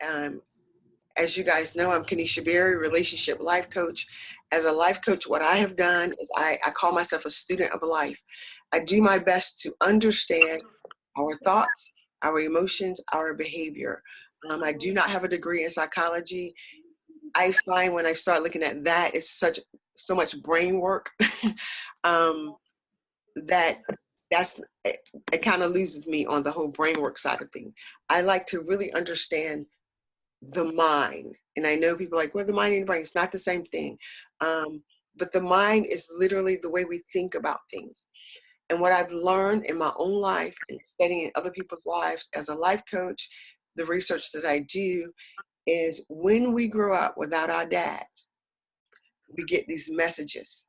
Um, as you guys know, I'm Kenesha Berry, relationship life coach. As a life coach, what I have done is I call myself a student of life. I do my best to understand our thoughts, our emotions, our behavior. I do not have a degree in psychology. I find when I start looking at that, it's so much brain work that it kind of loses me on the whole brain work side of things. I like to really understand the mind. And I know people are like, well, the mind and the brain, it's not the same thing. But the mind is literally the way we think about things. And what I've learned in my own life and studying other people's lives as a life coach, the research that I do is when we grow up without our dads, we get these messages.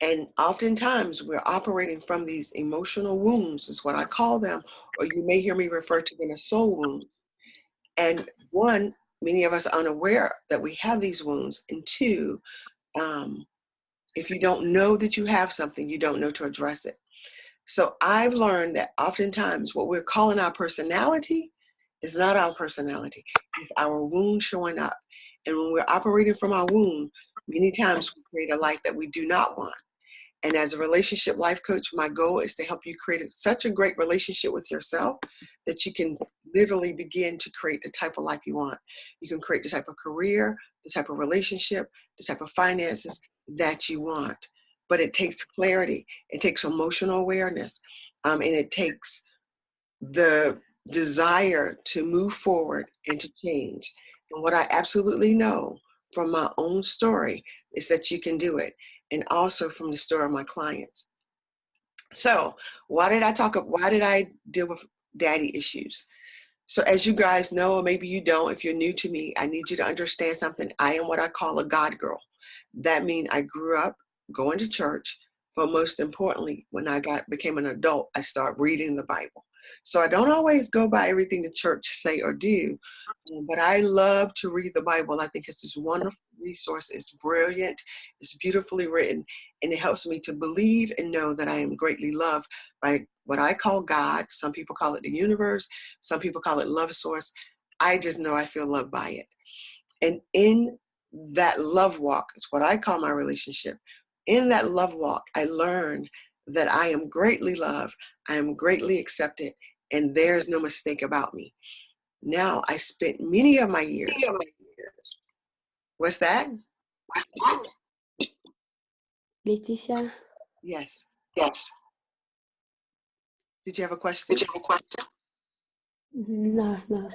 And oftentimes we're operating from these emotional wounds, is what I call them, or you may hear me refer to them as soul wounds. And one, many of us are unaware that we have these wounds. And two, if you don't know that you have something, you don't know to address it. So I've learned that oftentimes what we're calling our personality is not our personality. It's our wound showing up. And when we're operating from our wound, many times we create a life that we do not want. And as a relationship life coach, my goal is to help you create such a great relationship with yourself that you can literally begin to create the type of life you want. You can create the type of career, the type of relationship, the type of finances that you want. But it takes clarity. It takes emotional awareness. And it takes the desire to move forward and to change. And what I absolutely know from my own story is that you can do it. And also from the story of my clients. So why did I deal with daddy issues? So as you guys know, or maybe you don't, if you're new to me, I need you to understand something. I am what I call a God girl. That means I grew up going to church, but most importantly, when I became an adult, I started reading the Bible. So I don't always go by everything the church say or do, but I love to read the Bible. I think it's this wonderful resource. It's brilliant. It's beautifully written, and it helps me to believe and know that I am greatly loved by what I call God. Some people call it the universe. Some people call it love source. I just know I feel loved by it. And in that love walk, is what I call my relationship. In that love walk, I learned that I am greatly loved. I am greatly accepted, and there's no mistake about me. Now, I spent many of my years. What's that? Laetitia? Yes. Yes. Did you have a question? No, not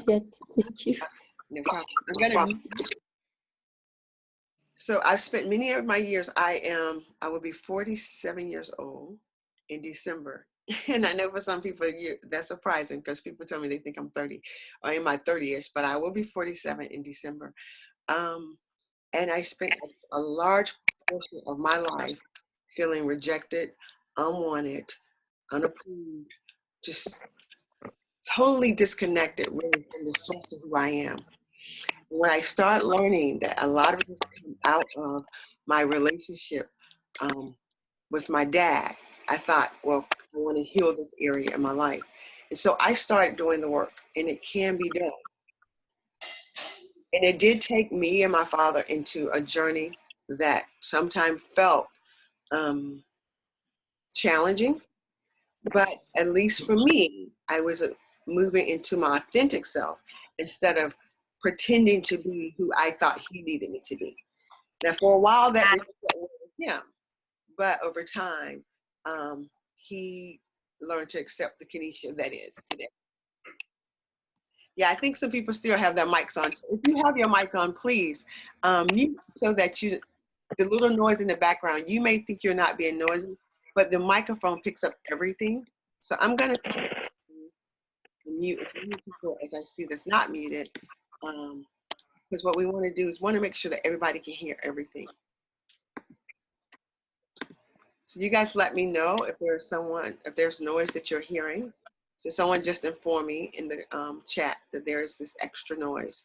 yet. Thank you. No problem. So I've spent many of my years, I will be 47 years old in December. And I know for some people that's surprising because people tell me they think I'm 30 or in my 30ish, but I will be 47 in December. And I spent a large portion of my life feeling rejected, unwanted, unapproved, just totally disconnected really from the source of who I am. When I started learning that a lot of it came out of my relationship with my dad, I thought, well, I want to heal this area in my life. And so I started doing the work, and it can be done. And it did take me and my father into a journey that sometimes felt challenging, but at least for me, I was moving into my authentic self instead of pretending to be who I thought he needed me to be. Now, for a while, that was him, but over time, he learned to accept the Kenesha that is today. Yeah, I think some people still have their mics on. So if you have your mic on, please mute so that the little noise in the background, you may think you're not being noisy, but the microphone picks up everything. So I'm going to mute as many people as I see that's not muted, because what we want to do is want to make sure that everybody can hear everything. So you guys let me know if there's noise that you're hearing. So someone just informed me in the chat that there is this extra noise.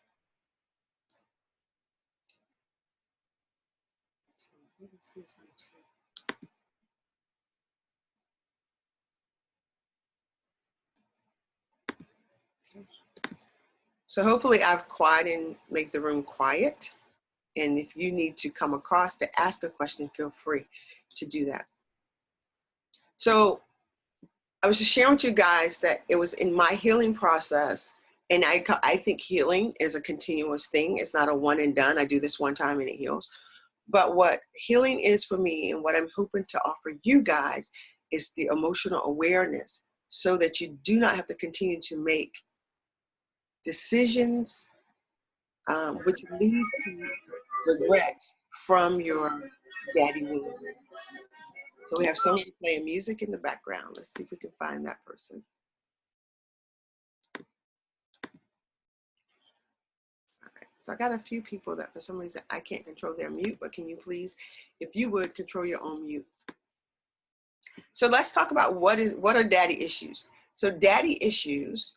So hopefully I've quieted and make the room quiet. And if you need to come across to ask a question, feel free to do that. So I was just sharing with you guys that it was in my healing process. And I think healing is a continuous thing. It's not a one and done. I do this one time and it heals. But what healing is for me and what I'm hoping to offer you guys is the emotional awareness so that you do not have to continue to make decisions which lead to regrets from your daddy wound. So we have someone playing music in the background. Let's see if we can find that person. All right. So I got a few people that for some reason I can't control their mute, but can you please, if you would, control your own mute. So let's talk about what are daddy issues. So daddy issues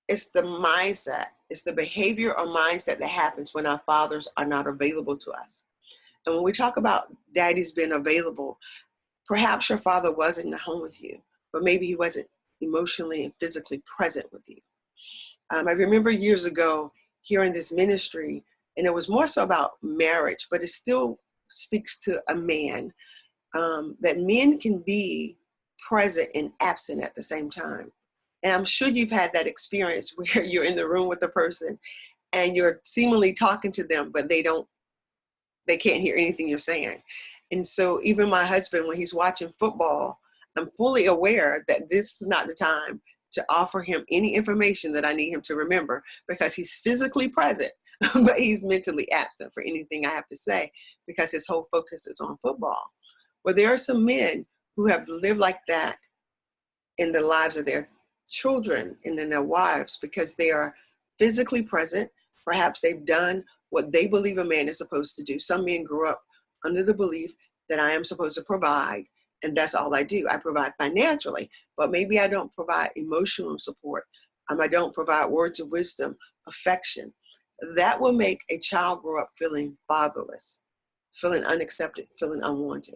is the mindset, it's the behavior or mindset that happens when our fathers are not available to us. And when we talk about daddies being available, perhaps your father was in the home with you, but maybe he wasn't emotionally and physically present with you. I remember years ago hearing this ministry, and it was more so about marriage, but it still speaks to a man, that men can be present and absent at the same time. And I'm sure you've had that experience where you're in the room with a person and you're seemingly talking to them, but they can't hear anything you're saying. And so even my husband, when he's watching football, I'm fully aware that this is not the time to offer him any information that I need him to remember, because he's physically present, but he's mentally absent for anything I have to say because his whole focus is on football. Well, there are some men who have lived like that in the lives of their children and in their wives because they are physically present. Perhaps they've done what they believe a man is supposed to do. Some men grew up under the belief that I am supposed to provide, and that's all I do. I provide financially, but maybe I don't provide emotional support. I don't provide words of wisdom, affection. That will make a child grow up feeling fatherless, feeling unaccepted, feeling unwanted.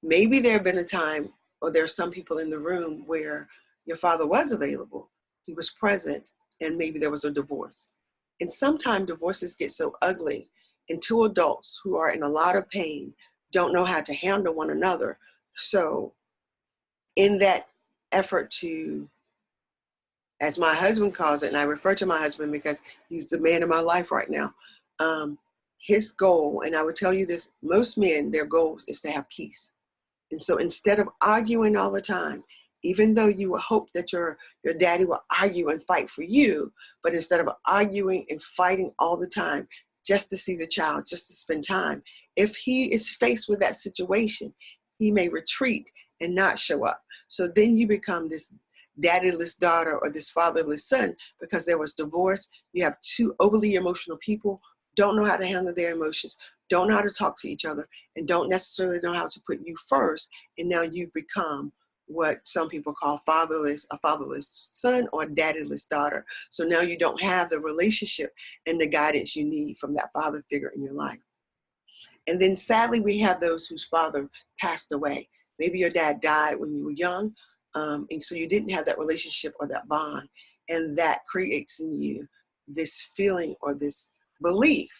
Maybe there have been a time, or there are some people in the room where your father was available, he was present, and maybe there was a divorce. And sometimes divorces get so ugly, and two adults who are in a lot of pain don't know how to handle one another. So in that effort to, as my husband calls it, and I refer to my husband because he's the man in my life right now, his goal, and I would tell you this, most men, their goal is to have peace. And so instead of arguing all the time, even though you would hope that your daddy will argue and fight for you, but instead of arguing and fighting all the time just to see the child, just to spend time, if he is faced with that situation, he may retreat and not show up. So then you become this daddyless daughter or this fatherless son because there was divorce. You have two overly emotional people, don't know how to handle their emotions, don't know how to talk to each other, and don't necessarily know how to put you first. And now you've become what some people call a fatherless son or a daddyless daughter. So now you don't have the relationship and the guidance you need from that father figure in your life. And then sadly, we have those whose father passed away. Maybe your dad died when you were young, and so you didn't have that relationship or that bond. And that creates in you this feeling or this belief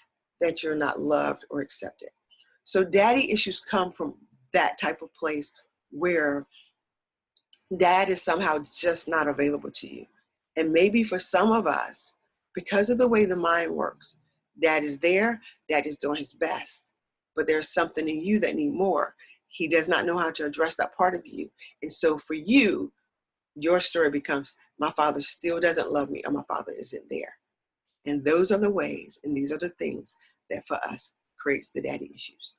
that you're not loved or accepted. So daddy issues come from that type of place where dad is somehow just not available to you. And maybe for some of us, because of the way the mind works, dad is there, dad is doing his best, but there's something in you that need more. He does not know how to address that part of you. And so for you, your story becomes, my father still doesn't love me, or my father isn't there. And those are the ways, and these are the things that for us creates the daddy issues.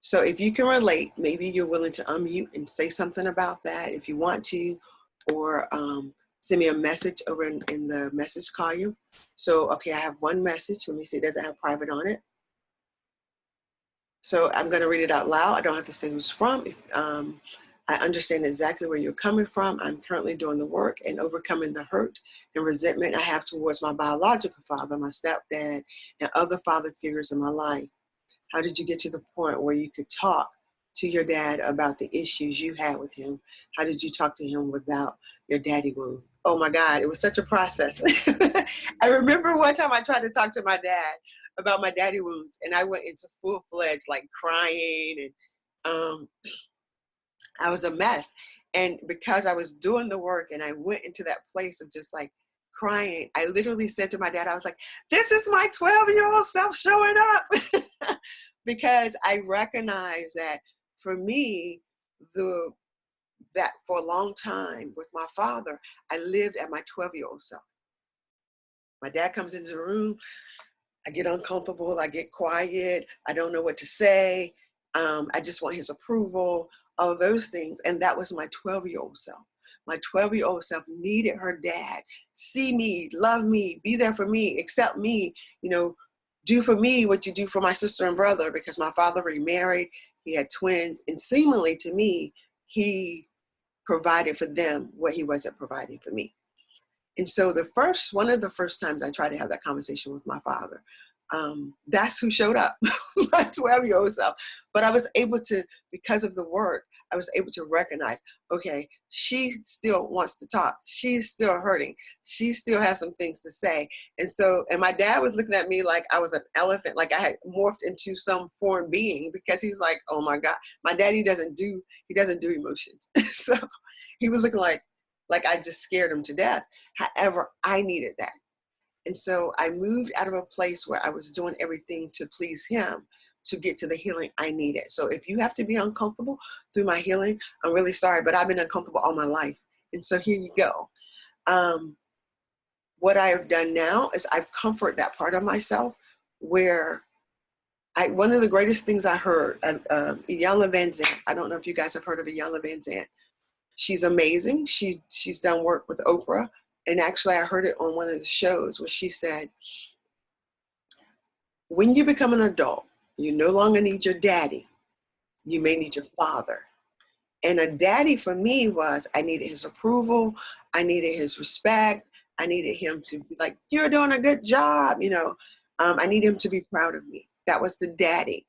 So if you can relate, maybe you're willing to unmute and say something about that if you want to, or send me a message over in the message column. So, okay, I have one message. Let me see, it doesn't have private on it. So I'm going to read it out loud. I don't have to say who's from. I understand exactly where you're coming from. I'm currently doing the work and overcoming the hurt and resentment I have towards my biological father, my stepdad, and other father figures in my life. How did you get to the point where you could talk to your dad about the issues you had with him? How did you talk to him without your daddy wound? Oh my God, it was such a process. I remember one time I tried to talk to my dad about my daddy wounds, and I went into full-fledged like crying, and I was a mess. And because I was doing the work and I went into that place of just like crying, I literally said to my dad, I was like, this is my 12-year-old self showing up. Because I recognize that for me, that for a long time with my father, I lived at my 12-year-old self. My dad comes into the room, I get uncomfortable, I get quiet, I don't know what to say. I just want his approval, all of those things. And that was my 12-year-old self. My 12-year-old self needed her dad, see me, love me, be there for me, accept me, do for me what you do for my sister and brother, because my father remarried, he had twins, and seemingly to me, he provided for them what he wasn't providing for me. And so one of the first times I tried to have that conversation with my father, that's who showed up, my 12-year-old self. But I was able to, because of the work, I was able to recognize, okay, she still wants to talk. She's still hurting. She still has some things to say. And my dad was looking at me like I was an elephant, like I had morphed into some foreign being, because he's like, oh my God, my daddy doesn't do emotions. So he was looking like I just scared him to death. However, I needed that. And so I moved out of a place where I was doing everything to please him to get to the healing I needed. So if you have to be uncomfortable through my healing, I'm really sorry, but I've been uncomfortable all my life. And so here you go. What I have done now is I've comforted that part of myself where one of the greatest things I heard, Iyanla Vanzant, I don't know if you guys have heard of Iyanla Vanzant. She's amazing. She's done work with Oprah. And actually, I heard it on one of the shows where she said, when you become an adult, you no longer need your daddy. You may need your father. And a daddy for me was, I needed his approval. I needed his respect. I needed him to be like, you're doing a good job. I needed him to be proud of me. That was the daddy.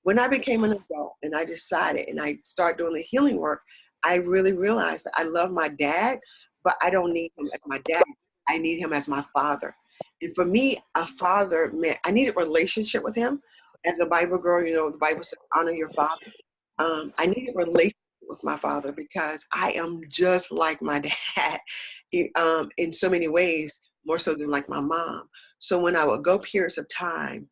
When I became an adult and I decided and I started doing the healing work, I really realized that I love my dad, but I don't need him as my dad. I need him as my father. And for me, a father meant I needed a relationship with him. As a Bible girl, the Bible says, honor your father. I needed a relationship with my father because I am just like my dad in so many ways, more so than like my mom. So when I would go periods of time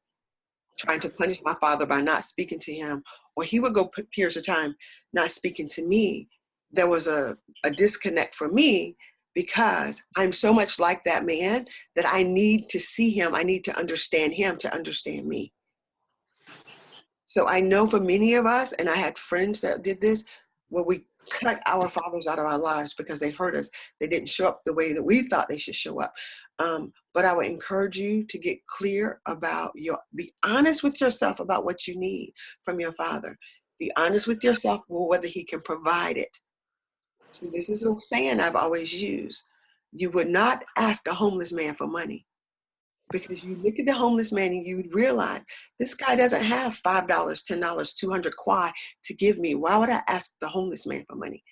trying to punish my father by not speaking to him, or he would go periods of time not speaking to me, there was a disconnect for me because I'm so much like that man that I need to see him. I need to understand him to understand me. So I know for many of us, and I had friends that did this, where we cut our fathers out of our lives because they hurt us. They didn't show up the way that we thought they should show up. But I would encourage you to get clear about be honest with yourself about what you need from your father. Be honest with yourself whether he can provide it. So this is a saying I've always used. You would not ask a homeless man for money. Because you look at the homeless man and you would realize this guy doesn't have $5, $10, 200 kwai to give me. Why would I ask the homeless man for money?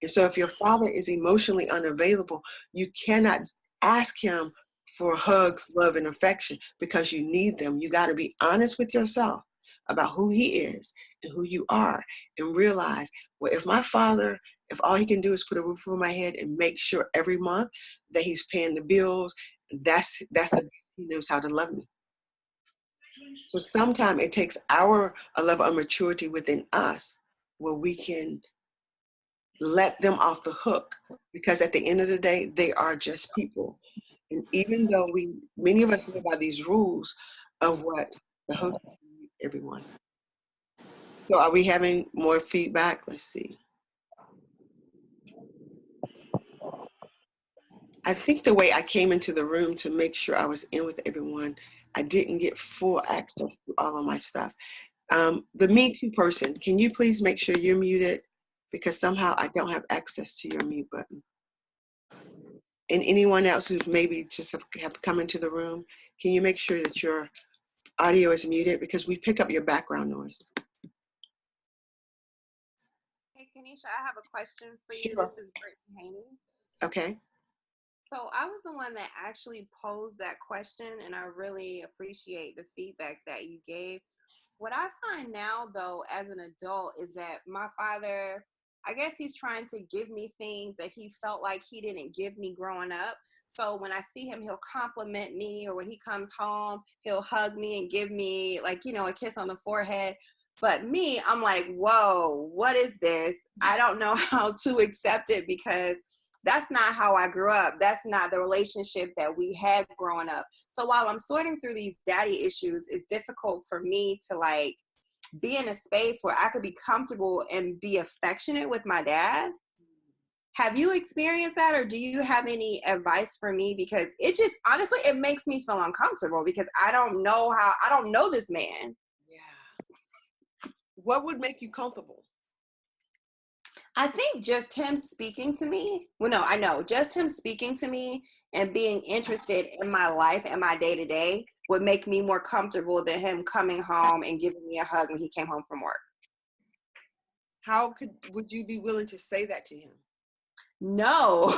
And so if your father is emotionally unavailable, you cannot ask him for hugs, love, and affection because you need them. You got to be honest with yourself about who he is and who you are and realize, well, if all he can do is put a roof over my head and make sure every month that he's paying the bills, that's the he knows how to love me. So sometimes it takes a level of maturity within us where we can let them off the hook, because at the end of the day, they are just people. And even though many of us live by these rules of what the host everyone. So are we having more feedback? Let's see. I think the way I came into the room to make sure I was in with everyone, I didn't get full access to all of my stuff. The Me Too person, can you please make sure you're muted? Because somehow I don't have access to your mute button. And anyone else who's maybe just have come into the room, can you make sure that your audio is muted? Because we pick up your background noise. Kanisha, I have a question for you. Sure. This is Brittany Haney. Okay. So I was the one that actually posed that question, and I really appreciate the feedback that you gave. What I find now, though, as an adult, is that my father, I guess he's trying to give me things that he felt like he didn't give me growing up. So when I see him, he'll compliment me, or when he comes home, he'll hug me and give me, like, you know, a kiss on the forehead. But me, I'm like, whoa, what is this? I don't know how to accept it, because that's not how I grew up. That's not the relationship that we had growing up. So while I'm sorting through these daddy issues, it's difficult for me to like be in a space where I could be comfortable and be affectionate with my dad. Have you experienced that, or do you have any advice for me? Because it just, honestly, it makes me feel uncomfortable, because I don't know this man. Yeah. What would make you comfortable? I think just him speaking to me, well, no, I know, just him speaking to me and being interested in my life and my day to day would make me more comfortable than him coming home and giving me a hug when he came home from work. Would you be willing to say that to him? No.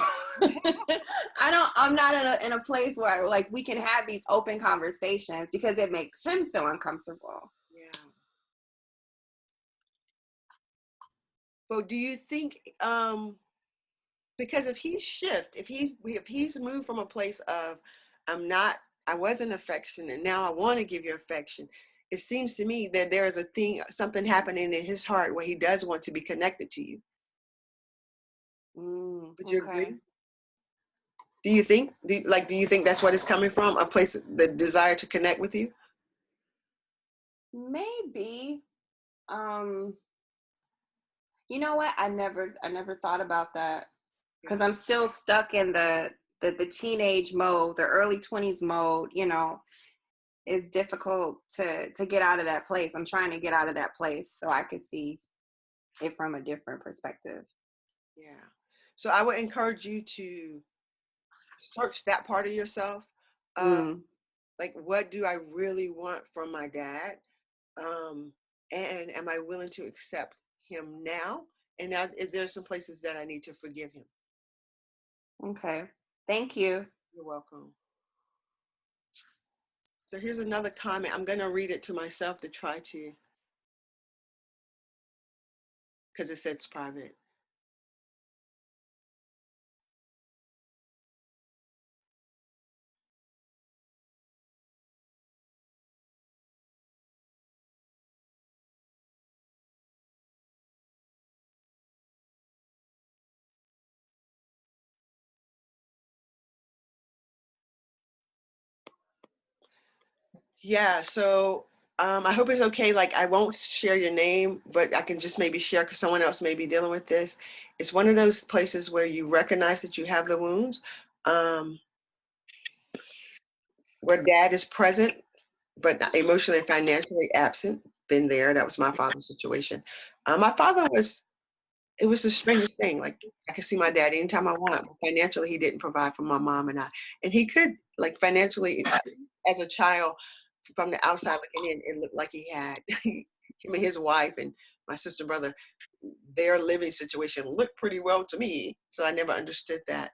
I'm not in a place where like we can have these open conversations, because it makes him feel uncomfortable. Yeah. But do you think, because if he's moved from a place of, I wasn't affectionate, and now I want to give you affection, it seems to me that there is something happening in his heart where he does want to be connected to you. Would you agree? Do you think that's what it's coming from? A place, the desire to connect with you? Maybe. You know what? I never thought about that, because I'm still stuck in the teenage mode, the early 20s mode. You know, it's difficult to get out of that place. I'm trying to get out of that place so I could see it from a different perspective. Yeah. So I would encourage you to search that part of yourself. Like, what do I really want from my dad? And am I willing to accept him now? And now there's some places that I need to forgive him. Okay. Thank you. You're welcome. So here's another comment. I'm going to read it to myself to try to, because it says private. Yeah, so I hope it's okay. Like, I won't share your name, but I can just maybe share, because someone else may be dealing with this. It's one of those places where you recognize that you have the wounds, where dad is present, but not emotionally and financially absent. Been there. That was my father's situation. My father it was the strangest thing. Like, I could see my dad anytime I want, but financially he didn't provide for my mom and I. And he could, like, financially, as a child, from the outside looking in, it looked like he had him and his wife and my sister and brother, their living situation looked pretty well to me. So I never understood that.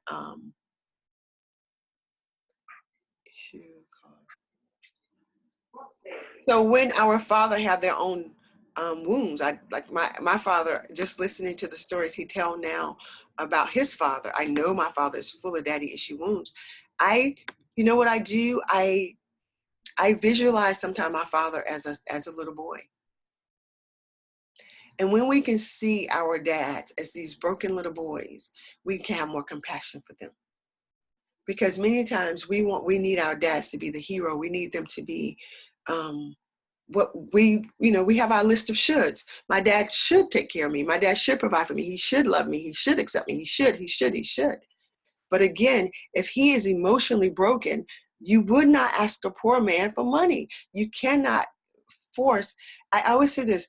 So when our father had their own wounds, I like my father, just listening to the stories he tell now about his father, I know my father is full of daddy issue wounds. You know what I do? I visualize sometimes my father as a little boy. And when we can see our dads as these broken little boys, we can have more compassion for them. Because many times we need our dads to be the hero. We need them to be we have our list of shoulds. My dad should take care of me. My dad should provide for me. He should love me. He should accept me. He should. But again, if he is emotionally broken, you would not ask a poor man for money. You cannot force. I always say this,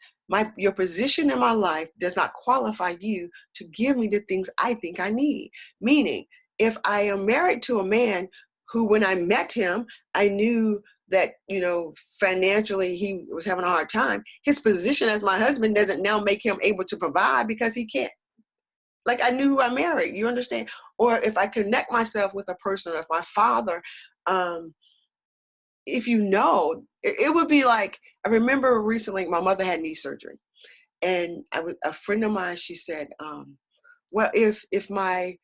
your position in my life does not qualify you to give me the things I think I need. Meaning, if I am married to a man who, when I met him, I knew that, you know, financially he was having a hard time, his position as my husband doesn't now make him able to provide because he can't. Like, I knew who I married, you understand? Or if I connect myself with a person, of my father, if you know, it would be like, I remember recently my mother had knee surgery, and a friend of mine, she said, well, if my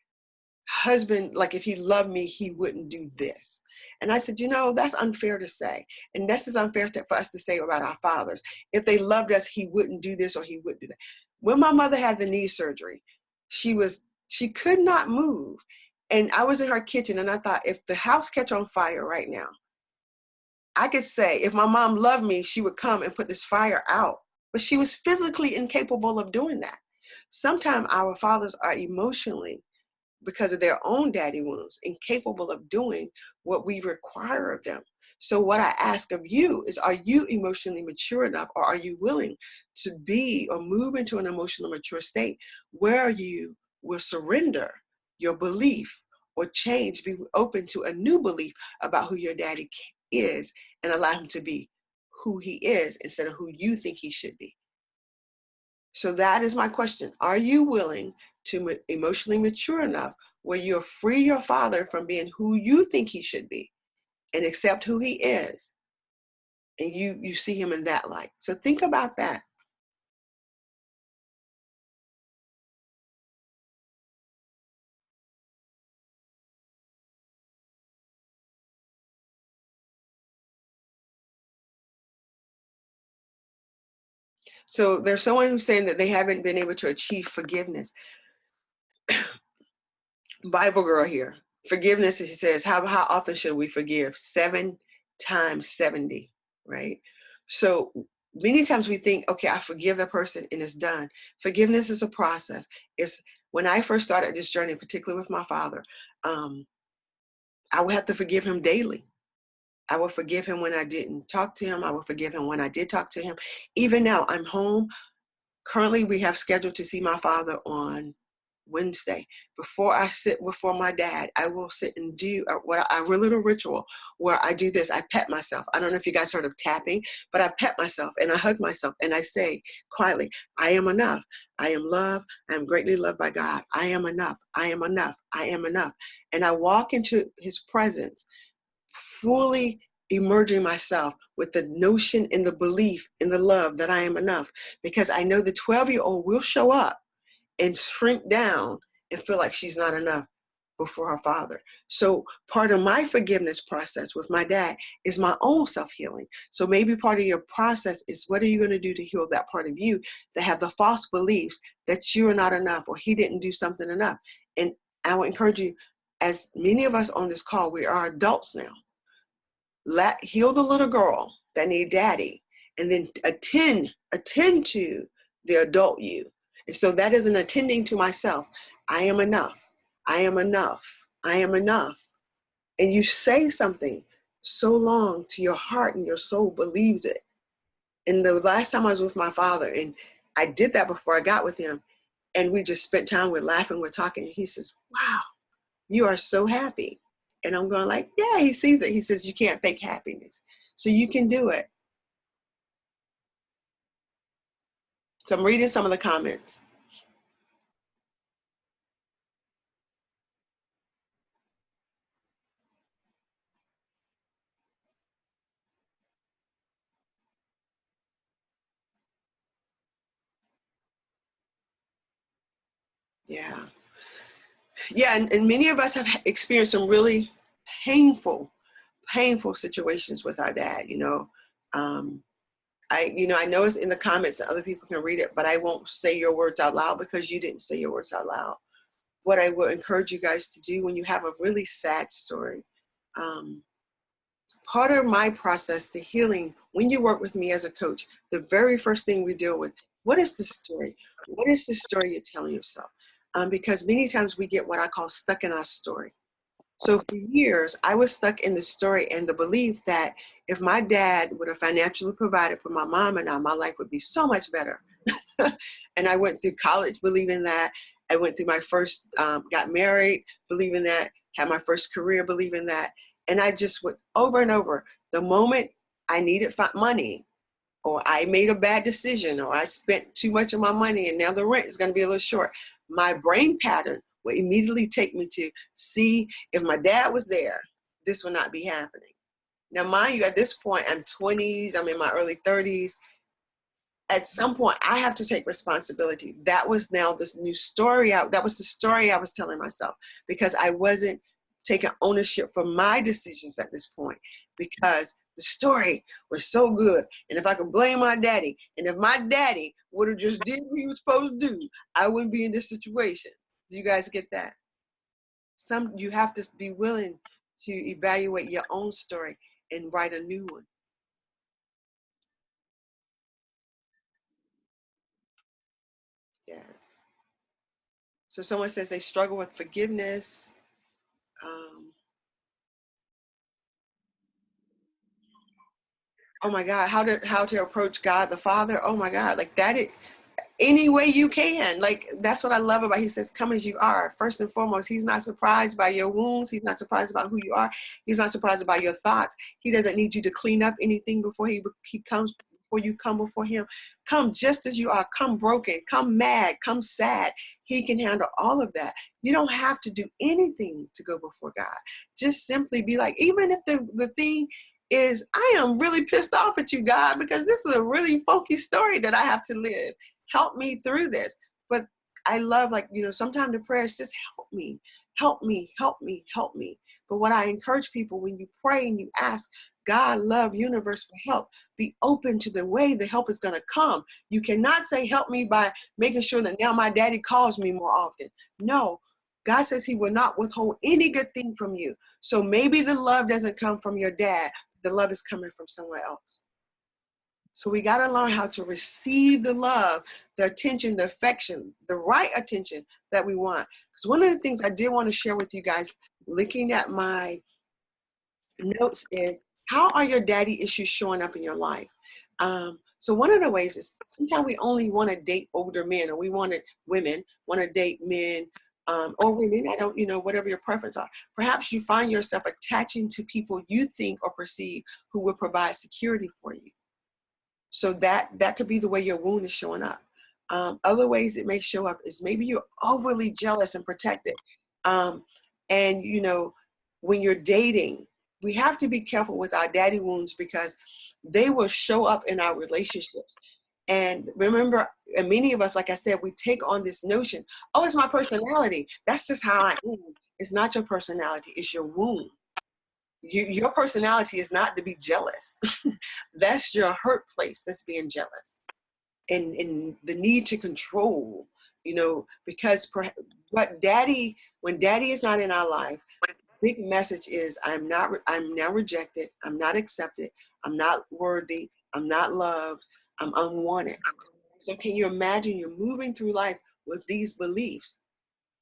husband, like if he loved me, he wouldn't do this. And I said, you know, that's unfair to say. And this is unfair for us to say about our fathers. If they loved us, he wouldn't do this or he would do that. When my mother had the knee surgery, she could not move. And I was in her kitchen and I thought, if the house catch on fire right now, I could say if my mom loved me, she would come and put this fire out. But she was physically incapable of doing that. Sometimes our fathers are emotionally, because of their own daddy wounds, incapable of doing what we require of them. So what I ask of you is, are you emotionally mature enough, or are you willing to be or move into an emotionally mature state where you will surrender your belief or change, be open to a new belief about who your daddy is, and allow him to be who he is instead of who you think he should be? So that is my question. Are you willing to emotionally mature enough where you'll free your father from being who you think he should be and accept who he is, and you see him in that light? So think about that. So there's someone who's saying that they haven't been able to achieve forgiveness. Bible girl here. Forgiveness, he says, how often should we forgive? 7 times 70, right? So many times we think, okay, I forgive the person and it's done. Forgiveness is a process. It's when I first started this journey, particularly with my father, I would have to forgive him daily. I would forgive him when I didn't talk to him. I would forgive him when I did talk to him. Even now, I'm home. Currently, we have scheduled to see my father on Wednesday. Before I sit before my dad, I will sit and do a little ritual where I do this. I pet myself. I don't know if you guys heard of tapping, but I pet myself and I hug myself and I say quietly, I am enough. I am loved. I am greatly loved by God. I am enough. I am enough. I am enough. And I walk into his presence, fully emerging myself with the notion and the belief and the love that I am enough, because I know the 12-year-old will show up and shrink down and feel like she's not enough before her father. So part of my forgiveness process with my dad is my own self-healing. So maybe part of your process is, what are you going to do to heal that part of you that have the false beliefs that you are not enough or he didn't do something enough? And I would encourage you, as many of us on this call, we are adults now. Heal the little girl that need daddy, and then attend to the adult you. And so that is an attending to myself. I am enough. I am enough. I am enough. And you say something so long to your heart and your soul believes it. And the last time I was with my father, and I did that before I got with him, and we just spent time, we're laughing, we're talking. He says, wow, you are so happy. And I'm going like, yeah, he sees it. He says, you can't fake happiness. So you can do it. So I'm reading some of the comments. Yeah. Yeah, and many of us have experienced some really painful situations with our dad, you know. I know it's in the comments and other people can read it, but I won't say your words out loud because you didn't say your words out loud. What I will encourage you guys to do when you have a really sad story, part of my process, the healing, when you work with me as a coach, the very first thing we deal with, what is the story? What is the story you're telling yourself? Because many times we get what I call stuck in our story. So for years, I was stuck in the story and the belief that if my dad would have financially provided for my mom and I, my life would be so much better. And I went through college believing that. I went through my first, got married believing that, had my first career believing that. And I just would over and over, the moment I needed money, or I made a bad decision, or I spent too much of my money and now the rent is going to be a little short, my brain pattern would immediately take me to see if my dad was there, this would not be happening. Now, mind you, at this point, I'm 20s, I'm in my early 30s. At some point, I have to take responsibility. That was now this new story. That was the story I was telling myself, because I wasn't taking ownership for my decisions at this point, because the story was so good. And if I could blame my daddy, and if my daddy would have just did what he was supposed to do, I wouldn't be in this situation. Do you guys get that? You have to be willing to evaluate your own story and write a new one. Yes. So someone says they struggle with forgiveness. Oh my God, how to approach God the Father? Oh my God, like that. Any way you can. Like, that's what I love about, he says, come as you are. First and foremost, he's not surprised by your wounds. He's not surprised about who you are. He's not surprised about your thoughts. He doesn't need you to clean up anything before he comes, before you come before him. Come just as you are. Come broken, come mad, come sad. He can handle all of that. You don't have to do anything to go before God. Just simply be like, even if the thing is, I am really pissed off at you, God, because this is a really funky story that I have to live. Help me through this. But I love, like, sometimes the prayer is just help me, help me, help me, help me. But what I encourage people, when you pray and you ask God, love, universe for help, be open to the way the help is going to come. You cannot say help me by making sure that now my daddy calls me more often. No, God says he will not withhold any good thing from you. So maybe the love doesn't come from your dad. The love is coming from somewhere else. So we got to learn how to receive the love, the attention, the affection, the right attention that we want. Because one of the things I did want to share with you guys, looking at my notes, is how are your daddy issues showing up in your life? So one of the ways is sometimes we only want to date older men, or women want to date men, or women, I don't, whatever your preference are. Perhaps you find yourself attaching to people you think or perceive who will provide security for you. So that could be the way your wound is showing up. Other ways it may show up is maybe you're overly jealous and protected. And when you're dating, we have to be careful with our daddy wounds, because they will show up in our relationships. And remember, and many of us, like I said, we take on this notion, oh, it's my personality. That's just how I am. It's not your personality, it's your wound. Your personality is not to be jealous. That's your hurt place that's being jealous. And the need to control, because when daddy is not in our life, big message is I'm now rejected, I'm not accepted, I'm not worthy, I'm not loved, I'm unwanted. So can you imagine you're moving through life with these beliefs?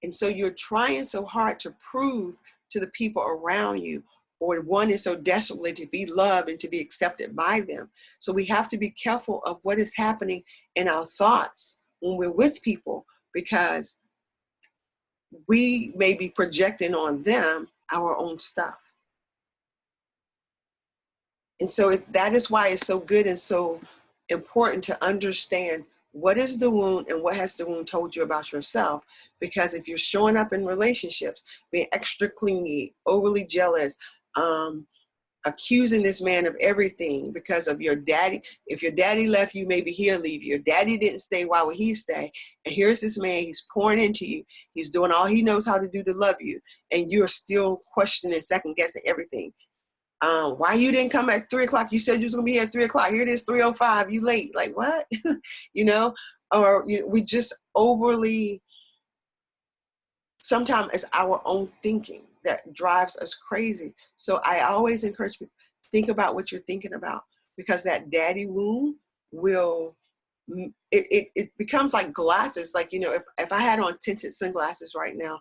And so you're trying so hard to prove to the people around you, or one is so desperately to be loved and to be accepted by them. So we have to be careful of what is happening in our thoughts when we're with people, because we may be projecting on them our own stuff. And so that is why it's so good and so important to understand what is the wound and what has the wound told you about yourself. Because if you're showing up in relationships, being extra clingy, overly jealous, accusing this man of everything because of your daddy. If your daddy left you, maybe he'll leave you. Your daddy didn't stay, why would he stay? And here's this man, he's pouring into you. He's doing all he knows how to do to love you. And you're still questioning, second guessing everything. Why you didn't come at 3 o'clock? You said you was gonna be here at 3 o'clock. Here it is, 3:05, you late. Like what? Or we just overly, sometimes it's our own thinking that drives us crazy. So I always encourage people, think about what you're thinking about, because that daddy wound will, it becomes like glasses. Like, if I had on tinted sunglasses right now,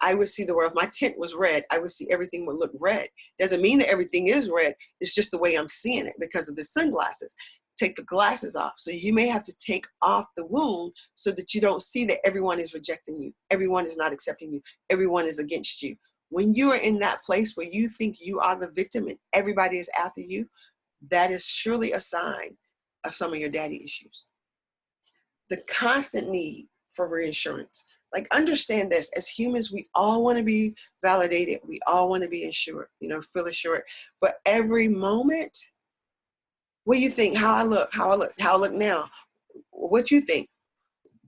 I would see the world. If my tint was red, I would see everything would look red. Doesn't mean that everything is red. It's just the way I'm seeing it because of the sunglasses. Take the glasses off. So you may have to take off the wound so that you don't see that everyone is rejecting you. Everyone is not accepting you. Everyone is against you. When you are in that place where you think you are the victim and everybody is after you, that is surely a sign of some of your daddy issues. The constant need for reassurance. Like, understand this, as humans, we all want to be validated. We all want to be insured, feel assured. But every moment, what do you think? How I look now? What you think?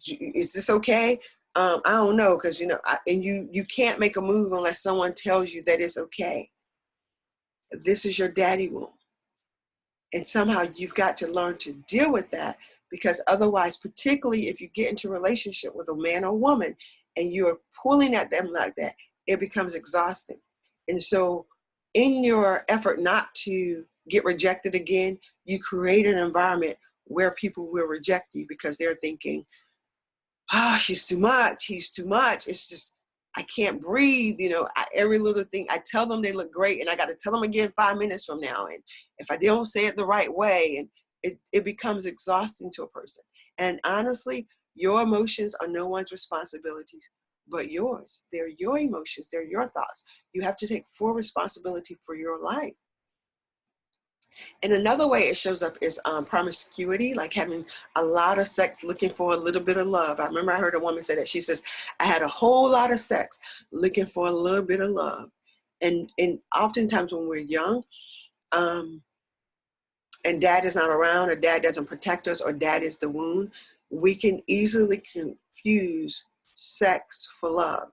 Is this okay? I don't know, because you can't make a move unless someone tells you that it's okay. This is your daddy wound. And somehow you've got to learn to deal with that, because otherwise, particularly if you get into a relationship with a man or woman and you're pulling at them like that, it becomes exhausting. And so in your effort not to get rejected again, you create an environment where people will reject you because they're thinking, she's too much, he's too much. It's just, I can't breathe. Every little thing, I tell them they look great and I got to tell them again 5 minutes from now. And if I don't say it the right way, and it becomes exhausting to a person. And honestly, your emotions are no one's responsibilities but yours. They're your emotions. They're your thoughts. You have to take full responsibility for your life. And another way it shows up is promiscuity, like having a lot of sex, looking for a little bit of love. I remember I heard a woman say that. She says, I had a whole lot of sex looking for a little bit of love. And oftentimes when we're young, and dad is not around, or dad doesn't protect us, or dad is the wound, we can easily confuse sex for love.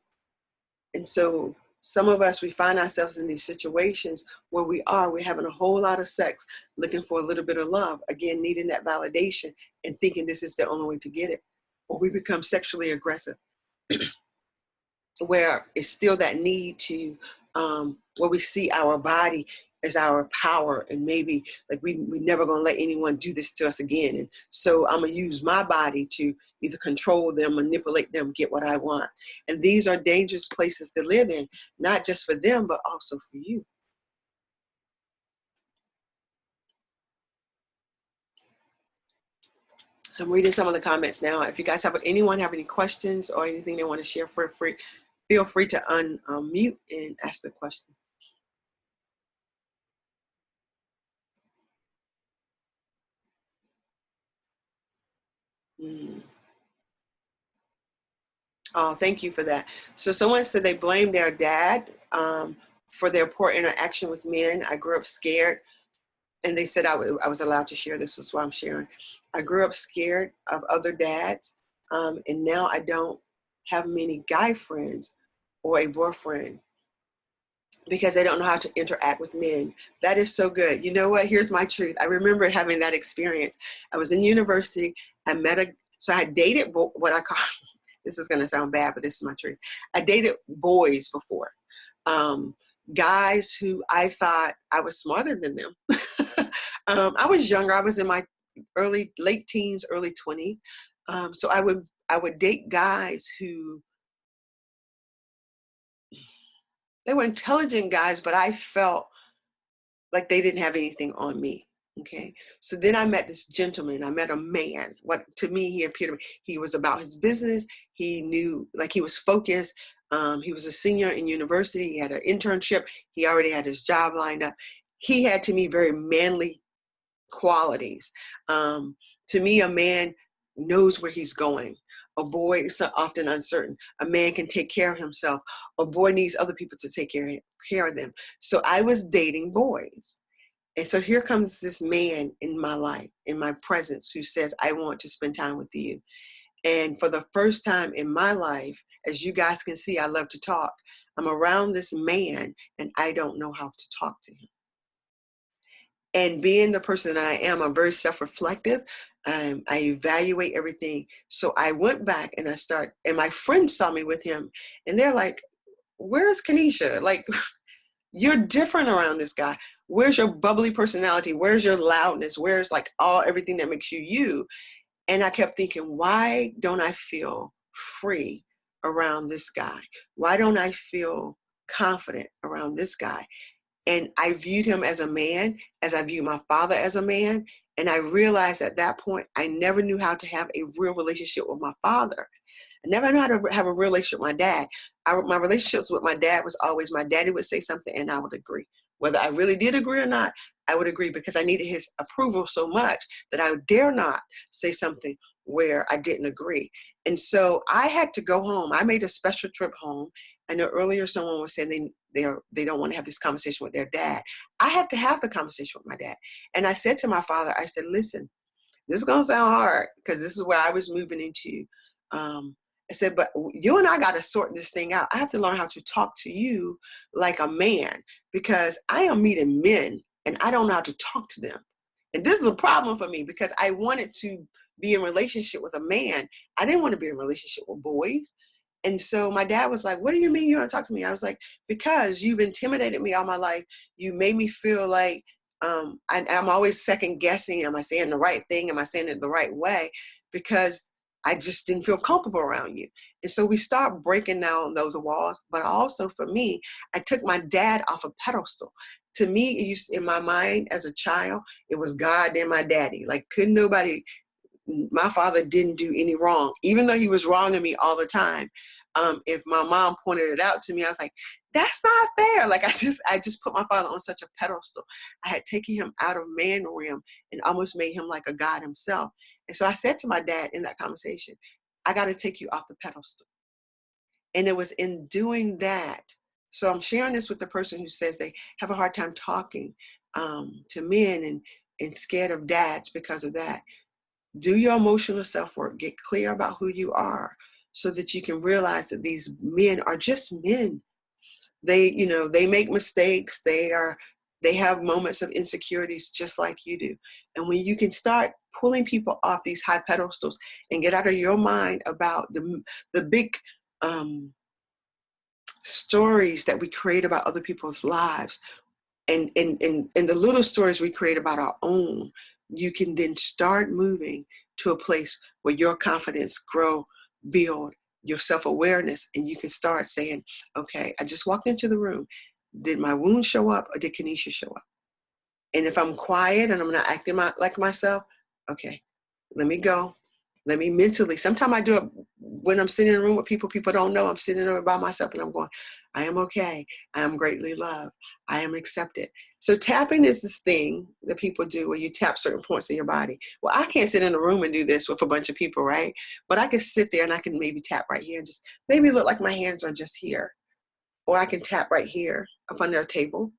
And so some of us, we find ourselves in these situations where we're having a whole lot of sex, looking for a little bit of love, again, needing that validation and thinking this is the only way to get it. Or we become sexually aggressive, where it's still that need to, where we see our body as our power, and maybe like we never gonna let anyone do this to us again. And so I'm gonna use my body to either control them, manipulate them, get what I want. And these are dangerous places to live in, not just for them, but also for you. So I'm reading some of the comments now. If you guys anyone have any questions or anything they want to share, feel free to unmute and ask the question. Oh, thank you for that. So someone said they blamed their dad for their poor interaction with men. I grew up scared, and they said I was allowed to share. This is why I'm sharing. I grew up scared of other dads, and now I don't have many guy friends or a boyfriend because they don't know how to interact with men. That is so good. You know what? Here's my truth. I remember having that experience. I was in university. So I dated what I call, this is going to sound bad, but this is my truth. I dated boys before. Guys who I thought I was smarter than them. I was younger. I was in my late teens, early 20s. So I would date guys who, they were intelligent guys, but I felt like they didn't have anything on me. Okay. So then I met this gentleman. I met a man. What to me, he appeared to me, he was about his business. He knew, like, he was focused. He was a senior in university. He had an internship. He already had his job lined up. He had, to me, very manly qualities. To me, a man knows where he's going. A boy is often uncertain. A man can take care of himself. A boy needs other people to take care of them. So I was dating boys. And so here comes this man in my life, in my presence, who says, I want to spend time with you. And for the first time in my life, as you guys can see, I love to talk. I'm around this man and I don't know how to talk to him. And being the person that I am, I'm very self-reflective. I evaluate everything. So I went back and and my friends saw me with him, and they're like, where's Kanisha? Like, you're different around this guy. Where's your bubbly personality? Where's your loudness? Where's like everything that makes you you? And I kept thinking, why don't I feel free around this guy? Why don't I feel confident around this guy? And I viewed him as a man, as I viewed my father as a man. And I realized at that point, I never knew how to have a real relationship with my father. I never knew how to have a real relationship with my dad. my relationships with my dad was always, my daddy would say something and I would agree. Whether I really did agree or not, I would agree because I needed his approval so much that I dare not say something where I didn't agree. And so I had to go home. I made a special trip home. I know earlier someone was saying they don't want to have this conversation with their dad. I had to have the conversation with my dad. And I said to my father, I said, listen, this is going to sound hard because this is where I was moving into. I said, but you and I got to sort this thing out. I have to learn how to talk to you like a man because I am meeting men and I don't know how to talk to them. And this is a problem for me because I wanted to be in relationship with a man. I didn't want to be in relationship with boys. And so my dad was like, what do you mean you don't talk to me? I was like, because you've intimidated me all my life. You made me feel like I'm always second guessing. Am I saying the right thing? Am I saying it the right way? Because I just didn't feel comfortable around you. And so we start breaking down those walls. But also for me, I took my dad off a pedestal. To me, it used, in my mind as a child, it was God and my daddy. Like couldn't nobody, my father didn't do any wrong, even though he was wronging me all the time. If my mom pointed it out to me, I was like, that's not fair. Like I just put my father on such a pedestal. I had taken him out of man realm and almost made him like a God himself. And so I said to my dad in that conversation, I got to take you off the pedestal. And it was in doing that. So I'm sharing this with the person who says they have a hard time talking to men and scared of dads because of that. Do your emotional self-work. Get clear about who you are so that you can realize that these men are just men. They make mistakes. They have moments of insecurities just like you do. And when you can start pulling people off these high pedestals and get out of your mind about the big stories that we create about other people's lives and the little stories we create about our own, you can then start moving to a place where your confidence grow, build your self-awareness, and you can start saying, okay, I just walked into the room. Did my wound show up or did Kenesha show up? And if I'm quiet and I'm not acting like myself, okay, let me go. Let me mentally, sometimes I do it when I'm sitting in a room with people don't know I'm sitting there by myself and I'm going, I am okay. I am greatly loved. I am accepted. So tapping is this thing that people do where you tap certain points in your body. Well, I can't sit in a room and do this with a bunch of people, right? But I can sit there and I can maybe tap right here and just maybe look like my hands are just here. Or I can tap right here up under a table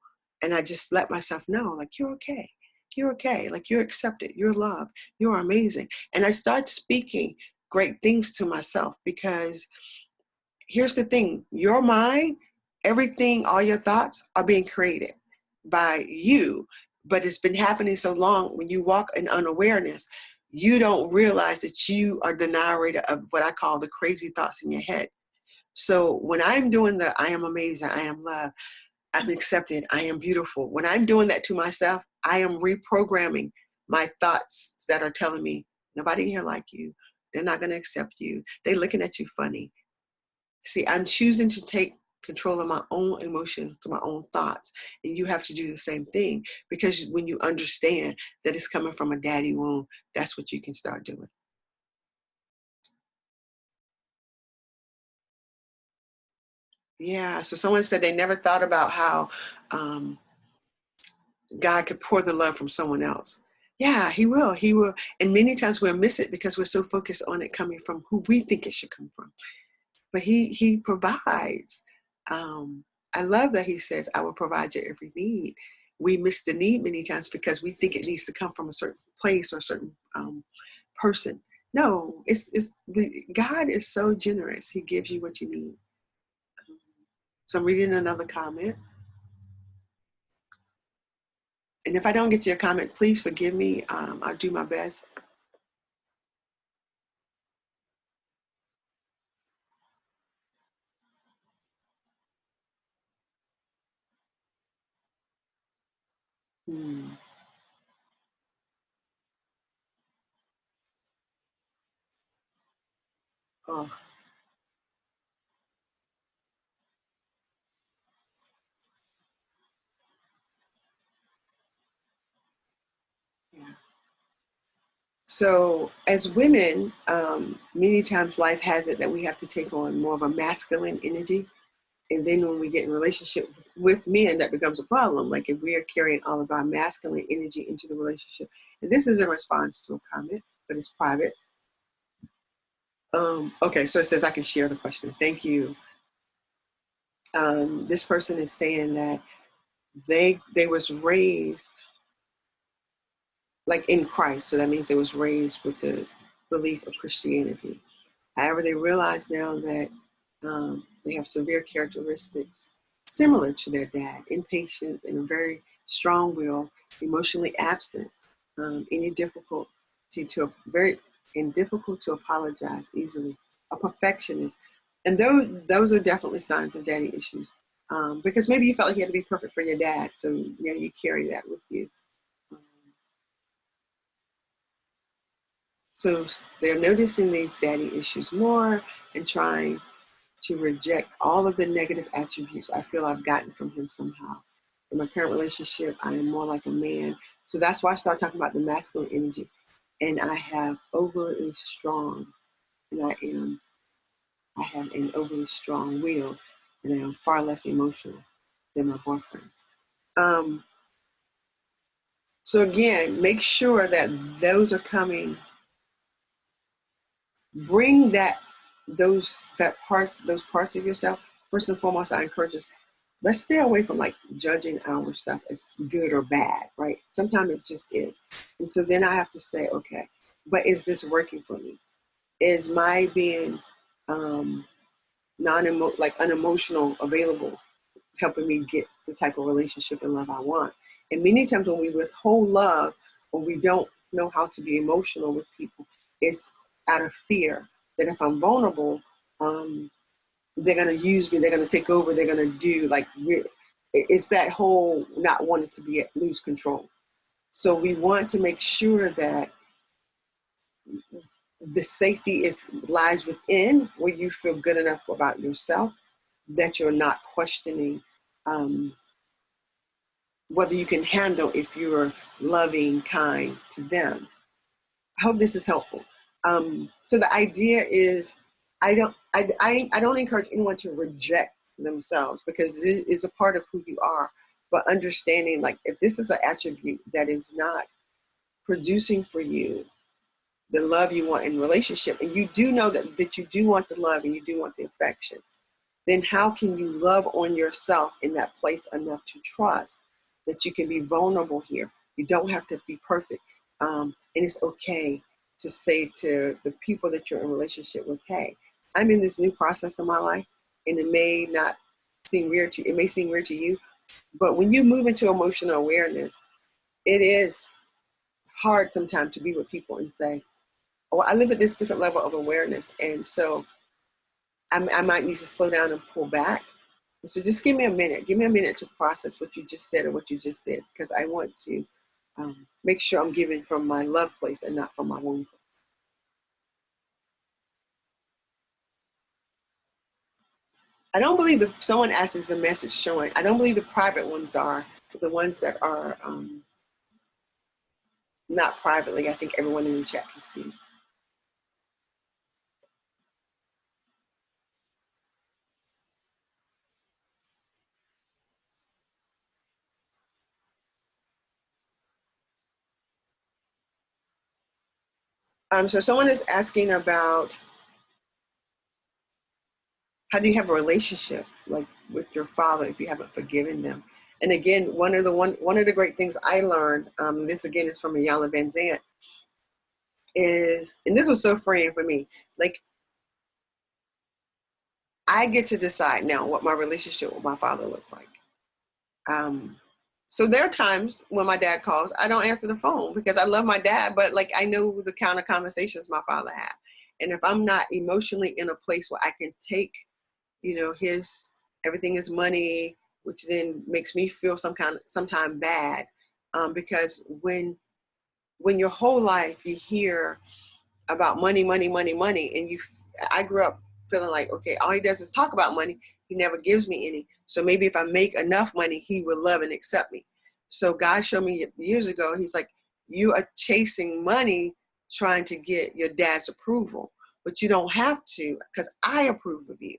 and I just let myself know, like, you're okay. You're okay. Like you're accepted. You're loved. You're amazing. And I start speaking great things to myself because here's the thing, your mind, everything, all your thoughts are being created by you, but it's been happening so long when you walk in unawareness, you don't realize that you are the narrator of what I call the crazy thoughts in your head. So when I'm doing the I am amazing, I am loved, I'm accepted, I am beautiful. When I'm doing that to myself, I am reprogramming my thoughts that are telling me, nobody here like you. They're not going to accept you. They're looking at you funny. See, I'm choosing to take control of my own emotions, my own thoughts. And you have to do the same thing because when you understand that it's coming from a daddy wound, that's what you can start doing. Yeah, so someone said they never thought about how God could pour the love from someone else. Yeah, he will. He will. And many times we'll miss it because we're so focused on it coming from who we think it should come from. But he provides. I love that he says, I will provide your every need. We miss the need many times because we think it needs to come from a certain place or a certain person. No, God is so generous. He gives you what you need. So I'm reading another comment. And if I don't get to your comment, please forgive me. I'll do my best. Hmm. Oh, yeah. So as women, many times life has it that we have to take on more of a masculine energy And then when we get in relationship with men, that becomes a problem. Like if we are carrying all of our masculine energy into the relationship, and this is in response to a comment, but it's private. Okay, so it says I can share the question. Thank you. This person is saying that they was raised like in Christ, so that means they was raised with the belief of Christianity. However, they realize now that they have severe characteristics similar to their dad: impatience and a very strong will, emotionally absent, any difficulty to difficult to apologize easily, a perfectionist, and those are definitely signs of daddy issues. Because maybe you felt like you had to be perfect for your dad, so yeah, you carry that with you. So they're noticing these daddy issues more and trying to reject all of the negative attributes I feel I've gotten from him somehow. In my current relationship, I am more like a man. So that's why I started talking about the masculine energy. And I have overly strong, and I have an overly strong will, and I am far less emotional than my boyfriends. So again, make sure that those are coming. Bring those parts of yourself. First and foremost, I encourage us, let's stay away from like judging our stuff as good or bad, right? Sometimes it just is. And so then I have to say, okay, but is this working for me? Is my being unemotional, available, helping me get the type of relationship and love I want? And many times when we withhold love, or we don't know how to be emotional with people, it's out of fear that if I'm vulnerable, they're going to use me, they're going to take over, they're going to do it's that whole not wanting to lose control. So we want to make sure that the safety lies within, where you feel good enough about yourself, that you're not questioning whether you can handle if you're loving, kind to them. I hope this is helpful. So the idea is, I don't encourage anyone to reject themselves, because it is a part of who you are. But understanding, like, if this is an attribute that is not producing for you the love you want in relationship, and you do know that you do want the love and you do want the affection, then how can you love on yourself in that place enough to trust that you can be vulnerable here? You don't have to be perfect. And it's okay to say to the people that you're in relationship with, hey, I'm in this new process of my life, and it may not seem weird to you. It may seem weird to you, but when you move into emotional awareness, it is hard sometimes to be with people and say, oh, I live at this different level of awareness. And so I might need to slow down and pull back. So just give me a minute. Give me a minute to process what you just said or what you just did, because I want to make sure I'm giving from my love place and not from my wound place. I don't believe that someone asks, is the message showing? I don't believe the private ones are. The ones that are not privately, I think everyone in the chat can see. So someone is asking about, how do you have a relationship like with your father if you haven't forgiven them? And again, one of the great things I learned, this again is from Iyanla Vanzant, is, and this was so freeing for me, like, I get to decide now what my relationship with my father looks like. So there are times when my dad calls, I don't answer the phone because I love my dad, but like I know the kind of conversations my father had. And if I'm not emotionally in a place where I can take, his everything is money, which then makes me feel sometime bad, because when your whole life you hear about money, and I grew up feeling like, okay, all he does is talk about money. He never gives me any. So maybe if I make enough money, he will love and accept me. So God showed me years ago, he's like, you are chasing money, trying to get your dad's approval, but you don't have to, because I approve of you.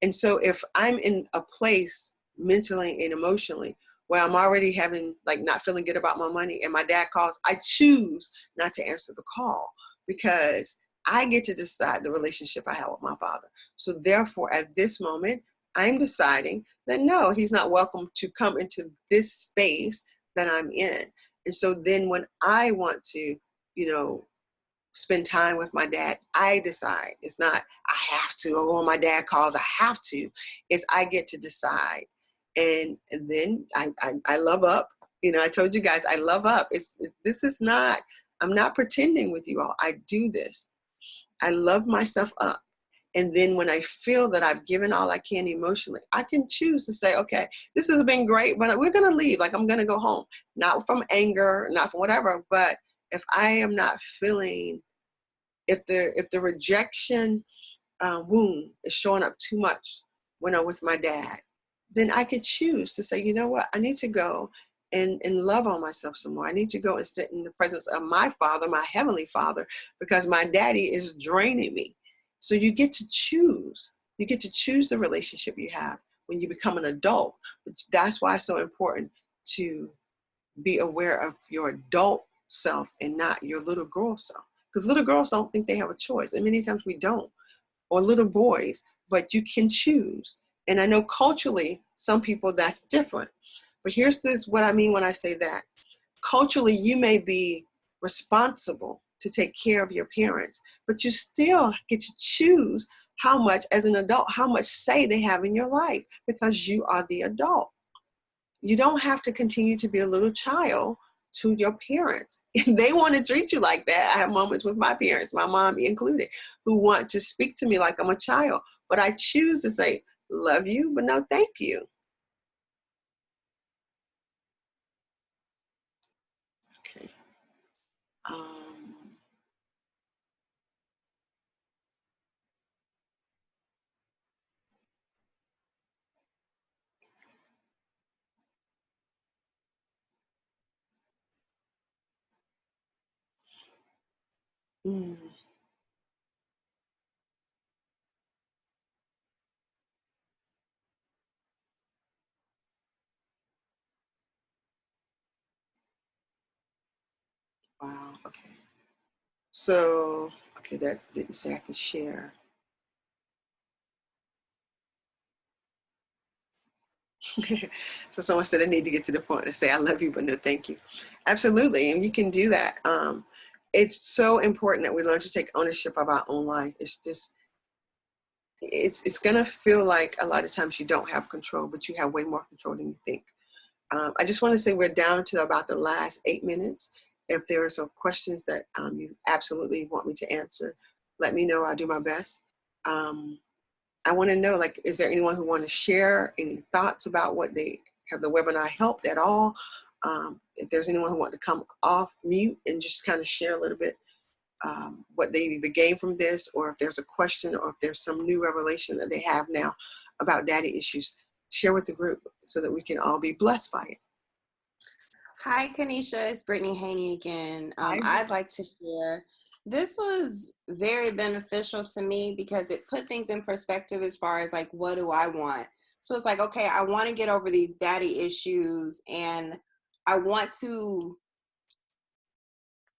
And so if I'm in a place mentally and emotionally where I'm already having, like, not feeling good about my money, and my dad calls, I choose not to answer the call because I get to decide the relationship I have with my father. So therefore, at this moment, I'm deciding that no, he's not welcome to come into this space that I'm in. And so then when I want to, you know, spend time with my dad, I decide. It's not I have to, or when my dad calls, I have to. It's I get to decide. And then I love up. You know, I told you guys I love up. This is not, I'm not pretending with you all. I do this. I love myself up. And then when I feel that I've given all I can emotionally, I can choose to say, okay, this has been great, but we're going to leave. Like, I'm going to go home, not from anger, not from whatever. But if I am not feeling, if the rejection wound is showing up too much when I'm with my dad, then I could choose to say, you know what, I need to go and love on myself some more. I need to go and sit in the presence of my father, my heavenly father, because my daddy is draining me. So you get to choose. You get to choose the relationship you have when you become an adult. That's why it's so important to be aware of your adult self and not your little girl self. Because little girls don't think they have a choice. And many times we don't, or little boys, but you can choose. And I know culturally, some people that's different. But here's this what I mean when I say that. Culturally, you may be responsible to take care of your parents, but you still get to choose how much, as an adult, how much say they have in your life because you are the adult. You don't have to continue to be a little child to your parents. They want to treat you like that. I have moments with my parents, my mom included, who want to speak to me like I'm a child. But I choose to say, love you, but no, thank you. Okay. Um, mm, wow. Okay. So, okay, that's didn't say I could share. So someone said I need to get to the point and say I love you, but no, thank you. Absolutely, and you can do that. It's so important that we learn to take ownership of our own life. It's just it's gonna feel like a lot of times you don't have control, but you have way more control than you think. I just want to say we're down to about the last 8 minutes. If there are some questions that you absolutely want me to answer, let me know. I'll do my best. Um, I want to know, like, is there anyone who want to share any thoughts about what they have the webinar helped at all? If there's anyone who want to come off mute and just kind of share a little bit what they either gained from this, or if there's a question, or if there's some new revelation that they have now about daddy issues, share with the group so that we can all be blessed by it. Hi, Kanisha. It's Brittany Haney again. I'd like to share. This was very beneficial to me because it put things in perspective as far as, like, what do I want? So it's like, okay, I want to get over these daddy issues, and I want to,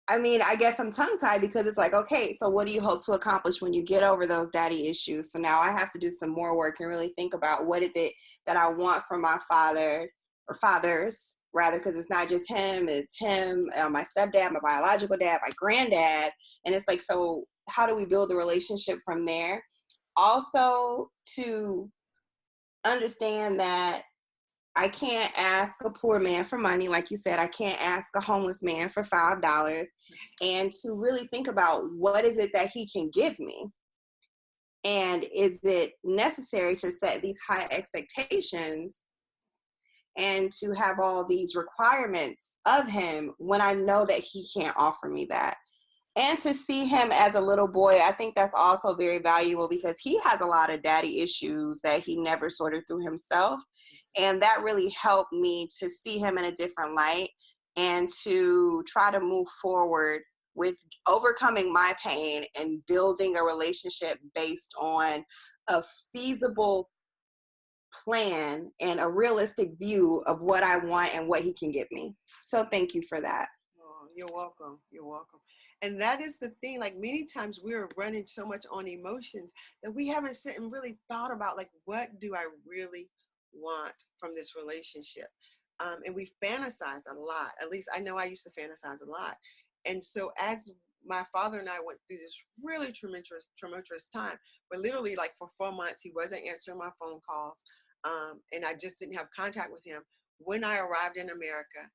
I mean, I guess I'm tongue-tied because it's like, okay, so what do you hope to accomplish when you get over those daddy issues? So now I have to do some more work and really think about what is it that I want from my father, or fathers, rather, because it's not just him, it's him, my stepdad, my biological dad, my granddad. And it's like, so how do we build a relationship from there? Also, to understand that I can't ask a poor man for money. Like you said, I can't ask a homeless man for $5. And to really think about what is it that he can give me? And is it necessary to set these high expectations and to have all these requirements of him when I know that he can't offer me that? And to see him as a little boy, I think that's also very valuable because he has a lot of daddy issues that he never sorted through himself. And that really helped me to see him in a different light and to try to move forward with overcoming my pain and building a relationship based on a feasible plan and a realistic view of what I want and what he can give me. So thank you for that. Oh, you're welcome. You're welcome. And that is the thing, like many times we're running so much on emotions that we haven't sit and really thought about, like, what do I really want from this relationship? And we fantasize a lot. At least I know I used to fantasize a lot. And so as my father and I went through this really tumultuous time, but literally like for 4 months, he wasn't answering my phone calls. And I just didn't have contact with him. When I arrived in America,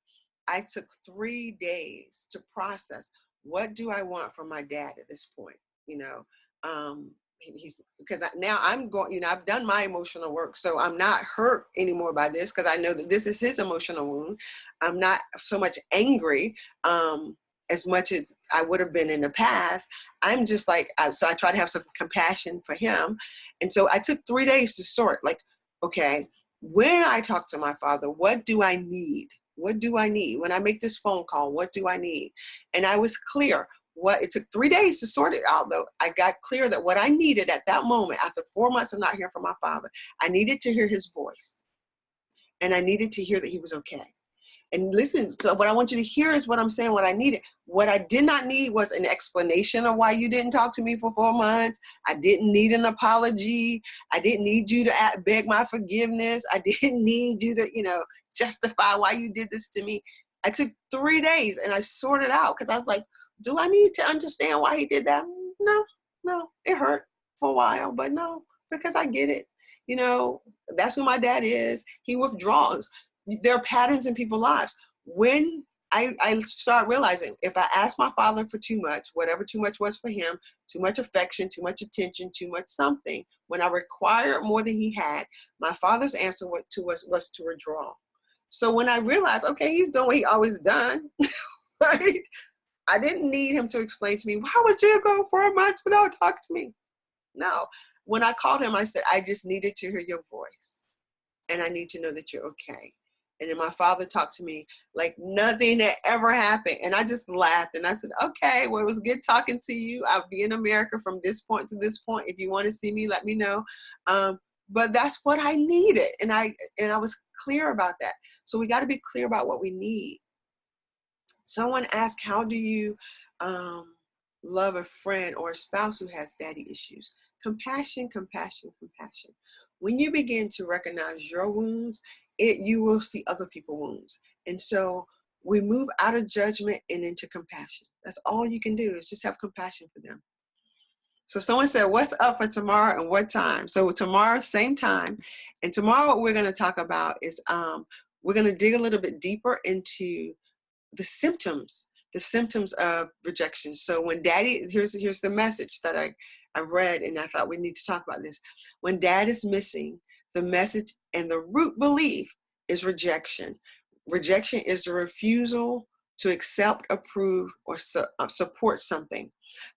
I took 3 days to process, what do I want from my dad at this point? You know, he's, because now I'm going, you know, I've done my emotional work, so I'm not hurt anymore by this because I know that this is his emotional wound. I'm not so much angry as much as I would have been in the past. I'm just like, so I try to have some compassion for him. And so I took 3 days to sort, like, okay, when I talk to my father, what do I need? What do I need? When I make this phone call, what do I need? And I was clear. It took 3 days to sort it out, though. I got clear that what I needed at that moment, after 4 months of not hearing from my father, I needed to hear his voice. And I needed to hear that he was okay. And listen, so what I want you to hear is what I'm saying, what I needed. What I did not need was an explanation of why you didn't talk to me for 4 months. I didn't need an apology. I didn't need you to beg my forgiveness. I didn't need you to, you know, justify why you did this to me. I took 3 days and I sorted out because I was like, do I need to understand why he did that? No, it hurt for a while, but no, because I get it. You know, that's who my dad is. He withdraws. There are patterns in people's lives. When I start realizing, if I ask my father for too much, whatever too much was for him, too much affection, too much attention, too much something, when I required more than he had, my father's answer was to withdraw. So when I realized, okay, he's doing what he always done, right? I didn't need him to explain to me, why would you go 4 months without talking to me? No. When I called him, I said, I just needed to hear your voice. And I need to know that you're okay. And then my father talked to me like nothing had ever happened. And I just laughed and I said, okay, well, it was good talking to you. I'll be in America from this point to this point. If you want to see me, let me know. But that's what I needed. And I was clear about that. So we got to be clear about what we need. Someone asked, how do you love a friend or a spouse who has daddy issues? Compassion, compassion, compassion. When you begin to recognize your wounds, you will see other people's wounds. And so we move out of judgment and into compassion. That's all you can do is just have compassion for them. So someone said, what's up for tomorrow and what time? So tomorrow, same time. And tomorrow what we're going to talk about is we're going to dig a little bit deeper into the symptoms of rejection. So when daddy, here's the message that I read, and I thought we need to talk about this. When dad is missing, the message and the root belief is rejection. Rejection is the refusal to accept, approve, or support something.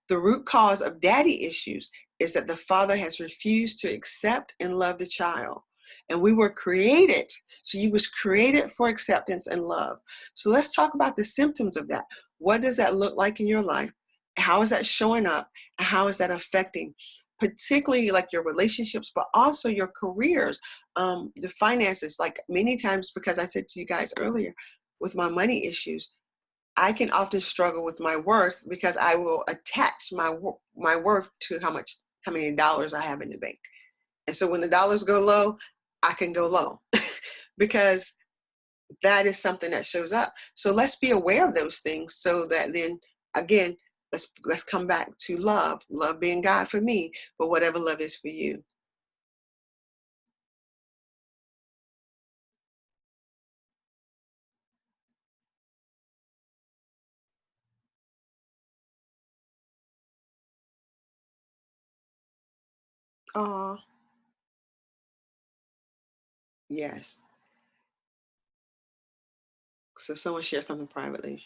The root cause of daddy issues is that the father has refused to accept and love the child. And we were created, so you was created for acceptance and love. So let's talk about the symptoms of that. What does that look like in your life? How is that showing up? And how is that affecting, particularly like your relationships, but also your careers, the finances? Like many times, because I said to you guys earlier, with my money issues, I can often struggle with my worth because I will attach my worth to how many dollars I have in the bank. And so when the dollars go low, I can go low because that is something that shows up. So let's be aware of those things so that then, again, let's come back to love being God for me, but whatever love is for you. Oh, yes. So someone share something privately.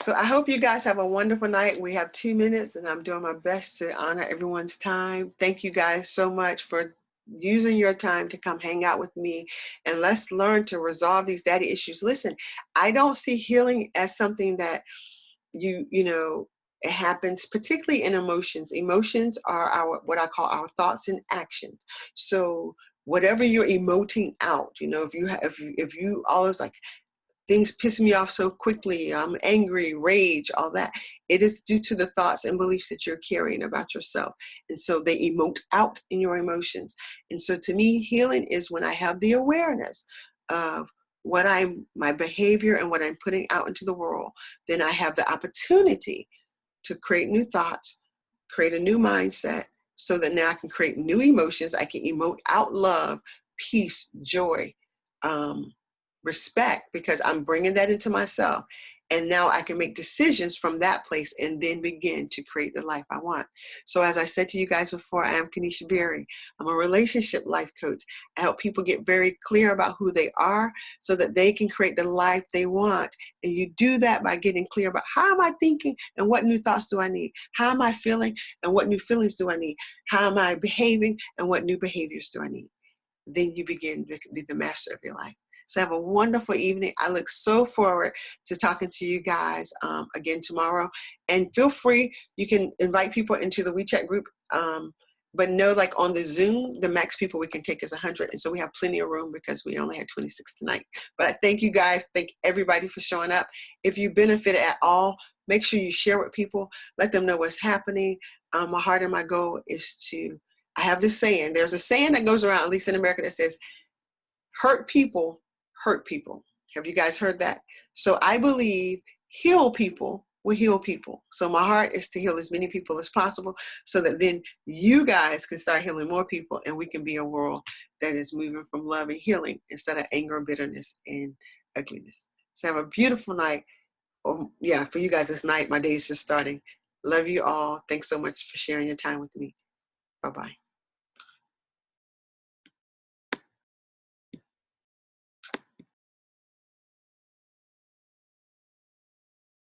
So I hope you guys have a wonderful night. We have 2 minutes and I'm doing my best to honor everyone's time. Thank you guys so much for using your time to come hang out with me, and let's learn to resolve these daddy issues. Listen, I don't see healing as something that you know, it happens particularly in emotions. Emotions are our, what I call our thoughts and actions. So whatever you're emoting out, you know, if you always like, things piss me off so quickly, I'm angry, rage, all that, it is due to the thoughts and beliefs that you're carrying about yourself. And so they emote out in your emotions. And so to me, healing is when I have the awareness of what my behavior and what I'm putting out into the world. Then I have the opportunity to create new thoughts, create a new mindset, so that now I can create new emotions. I can emote out love, peace, joy, respect, because I'm bringing that into myself. And now I can make decisions from that place and then begin to create the life I want. So as I said to you guys before, I am Kenesha Berry. I'm a relationship life coach. I help people get very clear about who they are so that they can create the life they want. And you do that by getting clear about, how am I thinking and what new thoughts do I need? How am I feeling and what new feelings do I need? How am I behaving and what new behaviors do I need? Then you begin to be the master of your life. So have a wonderful evening. I look so forward to talking to you guys again tomorrow. And feel free, you can invite people into the WeChat group. But know, like on the Zoom, the max people we can take is 100. And so we have plenty of room because we only had 26 tonight. But I thank you guys. Thank everybody for showing up. If you benefited at all, make sure you share with people. Let them know what's happening. My heart and my goal is to, I have this saying. There's a saying that goes around, at least in America, that says, hurt people hurt people. Have you guys heard that? So I believe heal people will heal people. So my heart is to heal as many people as possible so that then you guys can start healing more people and we can be a world that is moving from love and healing instead of anger, bitterness, and ugliness. So have a beautiful night. Oh, yeah, for you guys this night. My day is just starting. Love you all. Thanks so much for sharing your time with me. Bye-bye.